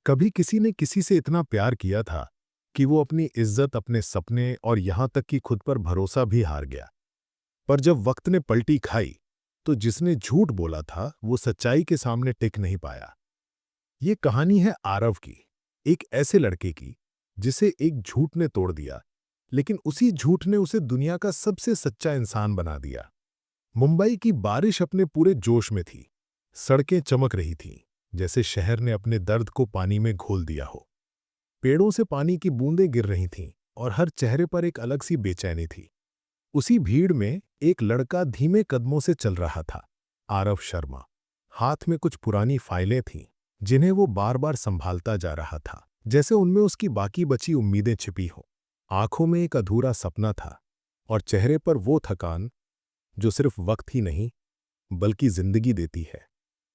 कभी किसी ने किसी से इतना प्यार किया था कि वो अपनी इज्जत, अपने सपने और यहां तक कि खुद पर भरोसा भी हार गया। पर जब वक्त ने पलटी खाई, तो जिसने झूठ बोला था वो सच्चाई के सामने टिक नहीं पाया। ये कहानी है आरव की, एक ऐसे लड़के की जिसे एक झूठ ने तोड़ दिया, लेकिन उसी झूठ ने उसे दुनिया का सबसे सच्चा इंसान बना दिया। मुंबई की बारिश अपने पूरे जोश में थी। सड़कें चमक रही थीं, जैसे शहर ने अपने दर्द को पानी में घोल दिया हो। पेड़ों से पानी की बूंदें गिर रही थीं और हर चेहरे पर एक अलग सी बेचैनी थी। उसी भीड़ में एक लड़का धीमे कदमों से चल रहा था, आरव शर्मा। हाथ में कुछ पुरानी फाइलें थीं, जिन्हें वो बार-बार संभालता जा रहा था, जैसे उनमें उसकी बाकी बची उम्मीदें छिपी हों। आंखों में एक अधूरा सपना था और चेहरे पर वो थकान जो सिर्फ वक्त ही नहीं, बल्कि जिंदगी देती है।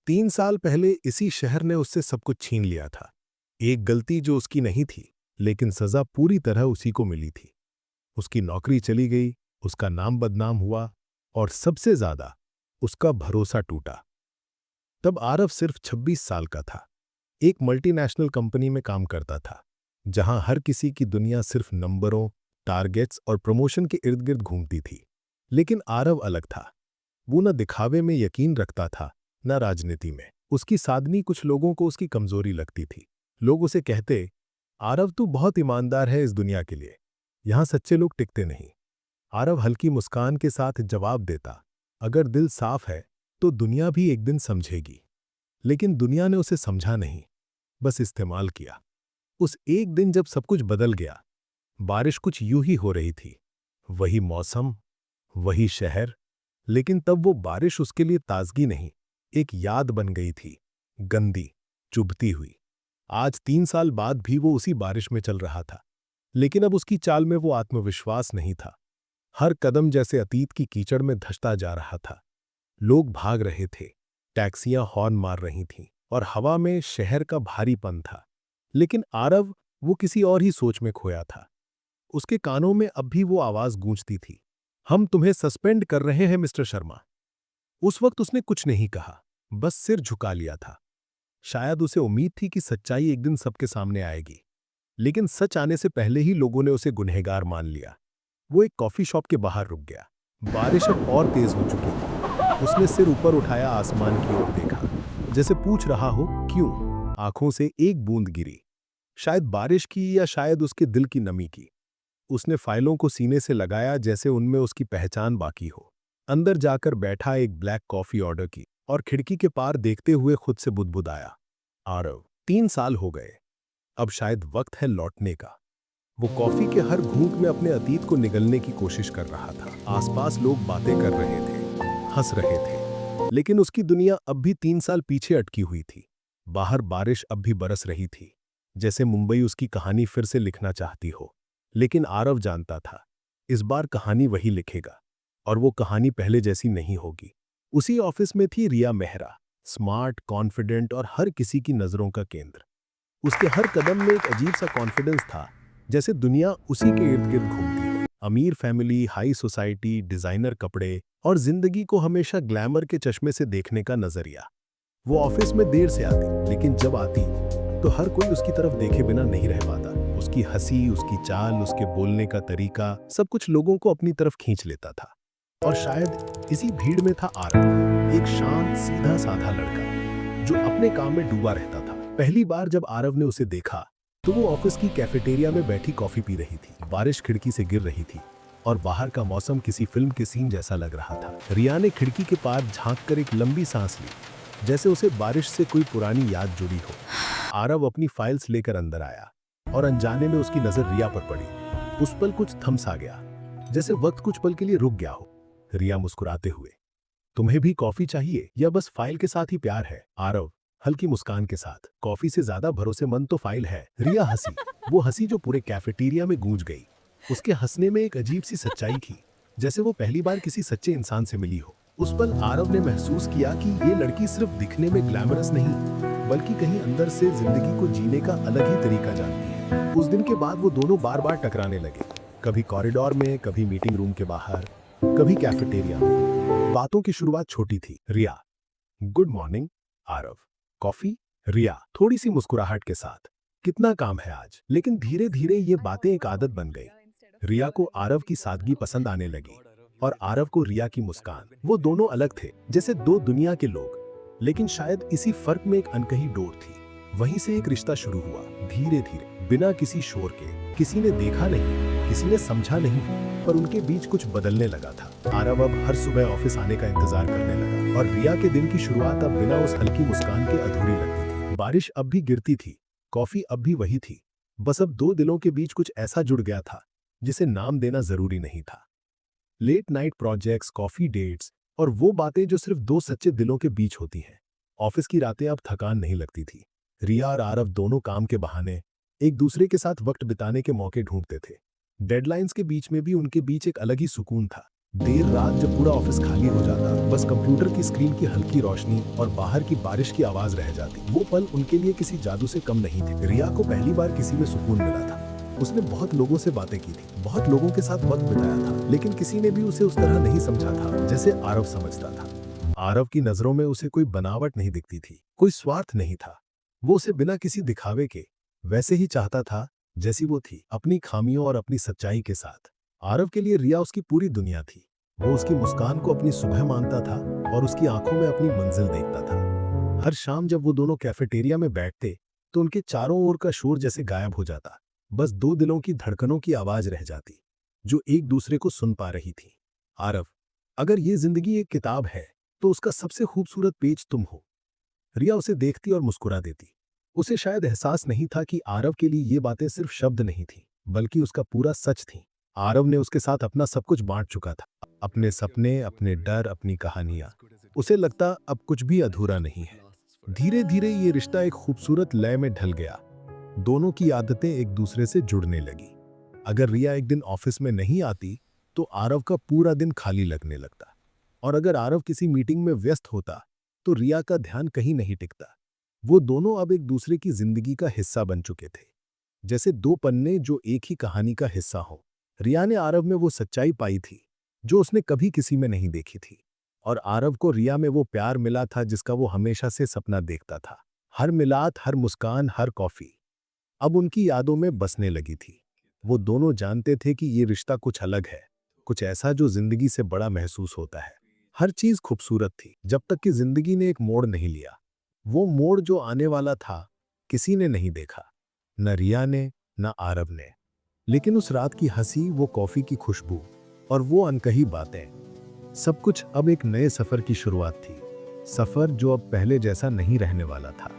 3 साल पहले इसी शहर ने उससे सब कुछ छीन लिया था। एक गलती जो उसकी नहीं थी, लेकिन सजा पूरी तरह उसी को मिली थी। उसकी नौकरी चली गई, उसका नाम बदनाम हुआ और सबसे ज्यादा उसका भरोसा टूटा। तब आरव सिर्फ 26 साल का था। एक मल्टीनेशनल कंपनी में काम करता था, जहां हर किसी की दुनिया सिर्फ नंबरों, टारगेट्स और प्रमोशन के इर्द गिर्द घूमती थी। लेकिन आरव अलग था। वो न दिखावे में यकीन रखता था, न राजनीति में। उसकी सादगी कुछ लोगों को उसकी कमजोरी लगती थी। लोग उसे कहते, आरव तू बहुत ईमानदार है इस दुनिया के लिए, यहां सच्चे लोग टिकते नहीं। आरव हल्की मुस्कान के साथ जवाब देता, अगर दिल साफ है तो दुनिया भी एक दिन समझेगी। लेकिन दुनिया ने उसे समझा नहीं, बस इस्तेमाल किया। उस एक दिन जब सब कुछ बदल गया, बारिश कुछ यूं ही हो रही थी। वही मौसम, वही शहर, लेकिन तब वो बारिश उसके लिए ताजगी नहीं, एक याद बन गई थी, गंदी, चुभती हुई। आज 3 साल बाद भी वो उसी बारिश में चल रहा था, लेकिन अब उसकी चाल में वो आत्मविश्वास नहीं था। हर कदम जैसे अतीत की कीचड़ में धंसता जा रहा था। लोग भाग रहे थे, टैक्सियां हॉर्न मार रही थीं और हवा में शहर का भारीपन था। लेकिन आरव, वो किसी और ही सोच में खोया था। उसके कानों में अब भी वो आवाज गूंजती थी, हम तुम्हें सस्पेंड कर रहे हैं मिस्टर शर्मा। उस वक्त उसने कुछ नहीं कहा, बस सिर झुका लिया था। शायद उसे उम्मीद थी कि सच्चाई एक दिन सबके सामने आएगी, लेकिन सच आने से पहले ही लोगों ने उसे गुनहगार मान लिया। वो एक कॉफी शॉप के बाहर रुक गया। बारिश अब और तेज हो चुकी थी। उसने सिर ऊपर उठाया, आसमान की ओर देखा, जैसे पूछ रहा हो क्यों। आंखों से एक बूंद गिरी, शायद बारिश की या शायद उसके दिल की नमी की। उसने फाइलों को सीने से लगाया, जैसे उनमें उसकी पहचान बाकी हो। अंदर जाकर बैठा, एक ब्लैक कॉफी ऑर्डर की और खिड़की के पार देखते हुए खुद से बुदबुदाया, आरव 3 साल हो गए, अब शायद वक्त है लौटने का। वो कॉफी के हर घूंट में अपने अतीत को निगलने की कोशिश कर रहा था। आसपास लोग बातें कर रहे थे, हंस रहे थे, लेकिन उसकी दुनिया अब भी 3 साल पीछे अटकी हुई थी। बाहर बारिश अब भी बरस रही थी, जैसे मुंबई उसकी कहानी फिर से लिखना चाहती हो। लेकिन आरव जानता था, इस बार कहानी वही लिखेगा, और वो कहानी पहले जैसी नहीं होगी। उसी ऑफिस में थी रिया मेहरा, स्मार्ट, कॉन्फिडेंट और हर किसी की नजरों का केंद्र। उसके हर कदम में एक अजीब सा कॉन्फिडेंस था, जैसे दुनिया उसी के इर्द गिर्द घूमती हो। अमीर फैमिली, हाई सोसाइटी, डिजाइनर कपड़े और जिंदगी को हमेशा ग्लैमर के चश्मे से देखने का नजरिया। वो ऑफिस में देर से आती, लेकिन जब आती तो हर कोई उसकी तरफ देखे बिना नहीं रह पाता। उसकी हंसी, उसकी चाल, उसके बोलने का तरीका, सब कुछ लोगों को अपनी तरफ खींच लेता था। और शायद इसी भीड़ में था आरव, एक शांत, सीधा साधा लड़का जो अपने काम में डूबा रहता था। पहली बार जब आरव ने उसे देखा तो वो ऑफिस की कैफेटेरिया में बैठी कॉफी पी रही थी। बारिश खिड़की से गिर रही थी और बाहर का मौसम किसी फिल्म के सीन जैसा लग रहा था। रिया ने खिड़की के पार झांककर एक लंबी सांस ली, जैसे उसे बारिश से कोई पुरानी याद जुड़ी हो। आरव अपनी फाइल्स लेकर अंदर आया और अनजाने में उसकी नजर रिया पर पड़ी। उस पल कुछ थम सा गया, जैसे वक्त कुछ पल के लिए रुक गया हो। रिया मुस्कुराते हुए, तुम्हें भी कॉफी चाहिए या बस फाइल के साथ ही प्यार है? आरव हल्की मुस्कान के साथ, कॉफी से ज्यादा भरोसेमंद तो फाइल है। रिया हंसी, वो हंसी जो पूरे कैफेटेरिया में गूंज गई। उसके हंसने में एक अजीब सी सच्चाई थी, जैसे वो पहली बार किसी सच्चे इंसान से मिली हो। उस पल आरव ने महसूस किया कि ये लड़की सिर्फ दिखने में ग्लैमरस नहीं, बल्कि कहीं अंदर से जिंदगी को जीने का अलग ही तरीका जानती है। उस दिन के बाद वो दोनों बार बार टकराने लगे, कभी कॉरिडोर में, कभी मीटिंग रूम के बाहर, कभी कैफेटेरिया में। बातों की शुरुआत छोटी थी, रिया, गुड मॉर्निंग। आरव, कॉफी? रिया थोड़ी सी मुस्कुराहट के साथ, कितना काम है आज। लेकिन धीरे धीरे ये बातें एक आदत बन गई। रिया को आरव की सादगी पसंद आने लगी और आरव को रिया की मुस्कान। वो दोनों अलग थे, जैसे दो दुनिया के लोग, लेकिन शायद इसी फर्क में एक अनकही डोर थी। वहीं से एक रिश्ता शुरू हुआ, धीरे धीरे, बिना किसी शोर के। किसी ने देखा नहीं, किसी ने समझा नहीं, पर उनके बीच कुछ बदलने लगा था। आरव अब हर सुबह ऑफिस आने का इंतजार करने लगा और रिया के दिन की शुरुआत अब बिना उस हल्की मुस्कान के अधूरी लगती थी। बारिश अब भी गिरती थी, कॉफी अब भी वही थी, बस अब दो दिलों के बीच कुछ ऐसा जुड़ गया था जिसे नाम देना जरूरी नहीं था। Late night projects, coffee dates और वो बातें जो सिर्फ दो सच्चे दिलों के बीच होती हैं। ऑफिस की रातें अब थकान नहीं लगती थी। रिया और आरव दोनों काम के बहाने एक दूसरे के साथ वक्त बिताने के मौके ढूंढते थे। डेडलाइंस के बीच में भी उनके बीच एक अलग ही सुकून था। देर रात जब पूरा ऑफिस खाली हो जाता, बस कंप्यूटर की स्क्रीन की हल्की रोशनी और बाहर की बारिश की आवाज रह जाती, वो पल उनके लिए किसी जादू से कम नहीं थे। रिया को पहली बार किसी में सुकून मिला था। उसने बहुत लोगों से बातें की थी, बहुत लोगों के साथ वक्त बिताया था, लेकिन किसी ने भी उसे उस तरह नहीं समझा था जैसे आरव समझता था। आरव की नजरों में उसे कोई बनावट नहीं दिखती थी, कोई स्वार्थ नहीं था। वो उसे बिना किसी दिखावे के वैसे ही चाहता था जैसी वो थी, अपनी खामियों और अपनी सच्चाई के साथ। आरव के लिए रिया उसकी पूरी दुनिया थी। वो उसकी मुस्कान को अपनी सुबह मानता था और उसकी आंखों में अपनी मंजिल देखता था। हर शाम जब वो दोनों कैफेटेरिया में बैठते तो उनके चारों ओर का शोर जैसे गायब हो जाता, बस दो दिलों की धड़कनों की आवाज रह जाती जो एक दूसरे को सुन पा रही थी। आरव, अगर ये जिंदगी एक किताब है तो उसका सबसे खूबसूरत पेज तुम हो। रिया उसे देखती और मुस्कुरा देती। उसे शायद एहसास नहीं था कि आरव के लिए ये बातें सिर्फ शब्द नहीं थी, बल्कि उसका पूरा सच थी। आरव ने उसके साथ अपना सब कुछ बांट चुका था, अपने सपने, अपने डर, अपनी कहानियां। उसे लगता अब कुछ भी अधूरा नहीं है। धीरे धीरे ये रिश्ता एक खूबसूरत लय में ढल गया। दोनों की आदतें एक दूसरे से जुड़ने लगी। अगर रिया एक दिन ऑफिस में नहीं आती तो आरव का पूरा दिन खाली लगने लगता, और अगर आरव किसी मीटिंग में व्यस्त होता तो रिया का ध्यान कहीं नहीं टिकता। वो दोनों अब एक दूसरे की जिंदगी का हिस्सा बन चुके थे, जैसे दो पन्ने जो एक ही कहानी का हिस्सा हो। रिया ने आरव में वो सच्चाई पाई थी जो उसने कभी किसी में नहीं देखी थी, और आरव को रिया में वो प्यार मिला था जिसका वो हमेशा से सपना देखता था। हर मिलात, हर मुस्कान, हर कॉफी अब उनकी यादों में बसने लगी थी। वो दोनों जानते थे कि ये रिश्ता कुछ अलग है, कुछ ऐसा जो जिंदगी से बड़ा महसूस होता है। हर चीज खूबसूरत थी जब तक कि जिंदगी ने एक मोड़ नहीं लिया। वो मोड़ जो आने वाला था किसी ने नहीं देखा, न रिया ने, न आरव ने। लेकिन उस रात की हंसी, वो कॉफी की खुशबू और वो अनकही बातें, सब कुछ अब एक नए सफर की शुरुआत थी। सफर जो अब पहले जैसा नहीं रहने वाला था।